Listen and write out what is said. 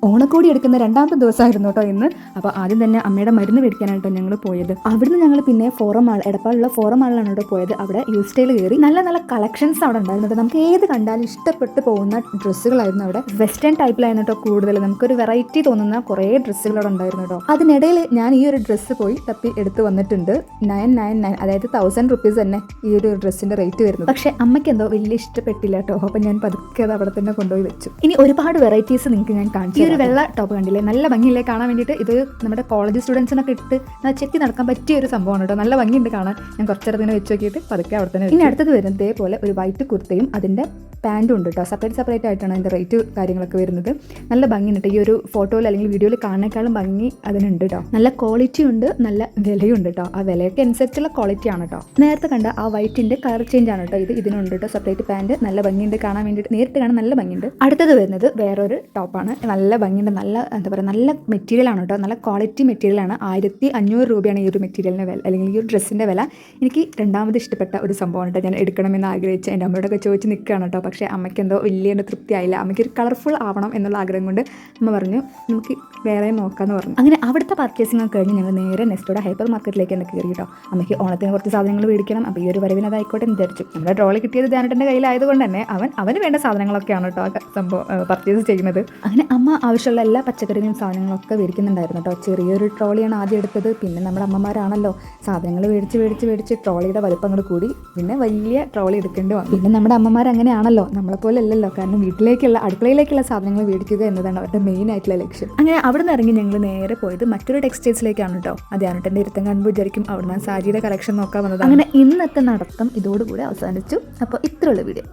ഓണക്കോടി എടുക്കുന്ന രണ്ടാമത്തെ ദിവസമായിരുന്നു കേട്ടോ ഇന്ന്. അപ്പോൾ ആദ്യം തന്നെ അമ്മയുടെ മരുന്ന് മേടിക്കാനായിട്ടോ ഞങ്ങൾ പോയത്. അവിടുന്ന് ഞങ്ങൾ പിന്നെ ഫോറം മാൾ, എടപ്പാളിലുള്ള ഫോറം മാളിലാണ് അവിടെ പോയത്. അവിടെ യു സ്റ്റൈൽ കയറി നല്ല നല്ല കളക്ഷൻസ് അവിടെ ഉണ്ടായിരുന്നത്. നമുക്ക് ഏത് കണ്ടാലും ഇഷ്ടപ്പെട്ട് പോകുന്ന ഡ്രസ്സുകളായിരുന്നു അവിടെ. വെസ്റ്റേൺ ടൈപ്പിലായിരുന്നു കേട്ടോ കൂടുതൽ. നമുക്കൊരു വെറൈറ്റി തോന്നുന്ന കുറേ ഡ്രസ്സുകൾ അവിടെ ഉണ്ടായിരുന്നു കേട്ടോ. അതിനിടയിൽ ഞാൻ ഈ ഒരു ഡ്രസ്സ് പോയി തപ്പി എടുത്ത് വന്നിട്ടുണ്ട്. 999, അതായത് 1000 റുപ്പീസ് തന്നെ ഈ ഒരു ഡ്രസ്സിന്റെ റേറ്റ് വരുന്നത്. പക്ഷേ അമ്മയ്ക്ക് എന്തോ വലിയ ഇഷ്ടപ്പെട്ടില്ല കേട്ടോ. അപ്പോൾ ഞാൻ പതുക്കെ അത് അവിടെ തന്നെ കൊണ്ടുപോയി വെച്ചു. ഇനി ഒരുപാട് വെറൈറ്റീസ് നിങ്ങൾക്ക് ഞാൻ കാണിച്ചു. ഈ ഒരു വെള്ള ടോപ്പ് കണ്ടില്ലേ, നല്ല ഭംഗിയില്ലേ കാണാൻ വേണ്ടിയിട്ട്. ഇത് നമ്മുടെ കോളേജ് സ്റ്റുഡൻസിനൊക്കെ ഇട്ട് ചെത്തി നടക്കാൻ പറ്റിയ ഒരു സംഭവമാണ് കേട്ടോ. നല്ല ഭംഗിയുണ്ട് കാണാൻ. ഞാൻ കുറച്ചിടത്തിന് വെച്ച് നോക്കിയിട്ട് പതുക്കെ അവിടെ തന്നെ. ഇനി അടുത്തത് വരുന്നത് ഇതേപോലെ ഒരു വൈറ്റ് കുർത്തയും അതിൻ്റെ പാൻറ്റും ഉണ്ട് കേട്ടോ. സെപ്പറേറ്റ് ആയിട്ടാണ് അതിൻ്റെ റേറ്റ് കാര്യങ്ങളൊക്കെ വരുന്നത്. നല്ല ഭംഗിയുണ്ട്. ഈ ഒരു ഫോട്ടോയിൽ അല്ലെങ്കിൽ വീഡിയോയിൽ കാണുന്നേക്കാളും ഭംഗി അതിനുണ്ട് കേട്ടോ. നല്ല ക്വാളിറ്റി ഉണ്ട്, നല്ല വിലയുണ്ട് കേട്ടോ. ആ വിലയൊക്കെ അനുസരിച്ചുള്ള ക്വാളിറ്റി ആണ് കേട്ടോ. നേരത്തെ കണ്ട ആ വൈറ്റിൻ്റെ കളർ ചേഞ്ച് ആണ് കേട്ടോ. ഇതിനുണ്ട് കേട്ടോ സെപ്പറേറ്റ് പാൻറ്റ്. നല്ല ഭംഗിയുണ്ട് കാണാൻ വേണ്ടിയിട്ട്. നേരിട്ട് കാണാൻ നല്ല ഭംഗിയുണ്ട്. അടുത്തത് വരുന്നത് വേറൊരു ടോപ്പാണ്. നല്ല ഭംഗിയുണ്ട്. നല്ല എന്താ പറയുക, നല്ല മെറ്റീരിയലാണ് കേട്ടോ. നല്ല ക്വാളിറ്റി മെറ്റീരിയലാണ്. 1500 രൂപയാണ് ഈ ഒരു മെറ്റീരിയലിൻ്റെ വില, അല്ലെങ്കിൽ ഈ ഒരു ഡ്രസ്സിൻ്റെ വില. എനിക്ക് രണ്ടാമത് ഇഷ്ടപ്പെട്ട ഒരു സംഭവമാണ് കേട്ടോ. ഞാൻ എടുക്കണമെന്ന് ആഗ്രഹിച്ച് എൻ്റെ അമ്മയോടൊക്കെ ചോദിച്ച് നിൽക്കുകയാണ് കേട്ടോ. പക്ഷേ അമ്മയ്ക്ക് എന്തോ വലിയ തൃപ്തി ആയില്ല. അമ്മയ്ക്കൊരു കളർഫുൾ ആവണം എന്നുള്ള ആഗ്രഹം കൊണ്ട് അമ്മ പറഞ്ഞു നമുക്ക് വേറെ നോക്കാമെന്ന് പറഞ്ഞു. അങ്ങനെ അവിടുത്തെ പർച്ചേസിംഗ് ഒക്കെ കഴിഞ്ഞ് ഞങ്ങൾ നേരെ നെക്സ്റ്റോടെ ഹൈപ്പർ മാർക്കറ്റിലേക്ക് തന്നെ കയറി കേട്ടോ. അമ്മയ്ക്ക് ഓണത്തിന് കുറച്ച് സാധനങ്ങൾ മേടിക്കണം. അപ്പോൾ ഈ ഒരു വരവിന് അതായിക്കോട്ടെ എന്ന് വിചാരിച്ചു. നമ്മുടെ ട്രോളി കിട്ടിയത് ധ്യാനേട്ടൻ്റെ കയ്യിലായതുകൊണ്ട് തന്നെ അവന് വേണ്ട സാധനങ്ങളൊക്കെയാണ് കേട്ടോ സംഭവം പർച്ചേസ് ചെയ്യുന്നത്. അങ്ങനെ അമ്മ ആവശ്യമുള്ള എല്ലാ പച്ചക്കറികളും സാധനങ്ങളൊക്കെ മേടിക്കുന്നുണ്ടായിരുന്നു കേട്ടോ. ചെറിയൊരു ട്രോളിയാണ് ആദ്യം എടുത്തത്. പിന്നെ നമ്മുടെ അമ്മമാരാണല്ലോ സാധനങ്ങൾ മേടിച്ച് ട്രോളിയുടെ വലുപ്പം അങ്ങോട്ട് കൂടി പിന്നെ വലിയ ട്രോളി എടുക്കേണ്ടി വന്നു. പിന്നെ നമ്മുടെ അമ്മമാർ അങ്ങനെയാണല്ലോ, നമ്മളെപ്പോലെ അല്ലല്ലോ. കാരണം വീട്ടിലേക്കുള്ള അടുക്കളയിലേക്കുള്ള സാധനങ്ങൾ മേടിക്കുക എന്നതാണ് അവരുടെ മെയിൻ ആയിട്ടുള്ള ലക്ഷ്യം. അങ്ങനെ അവിടെ നിന്ന് ഇറങ്ങി ഞങ്ങൾ നേരെ പോയത് മറ്റൊരു ടെക്സ്റ്റൈൽസിലേക്കാണ് കേട്ടോ. ധ്യാനേട്ടൻ്റെ ഇരുത്തം കാണുമ്പോൾ വിചാരിക്കും അവിടെ നിന്ന് സാരിയുടെ കളക്ഷൻ നോക്കാൻ വന്നത്. അങ്ങനെ ഇന്നത്തെ നടത്തം ഇതോടുകൂടി അവസാനിച്ചു. അപ്പോൾ ഇത്രയുള്ള വീഡിയോ.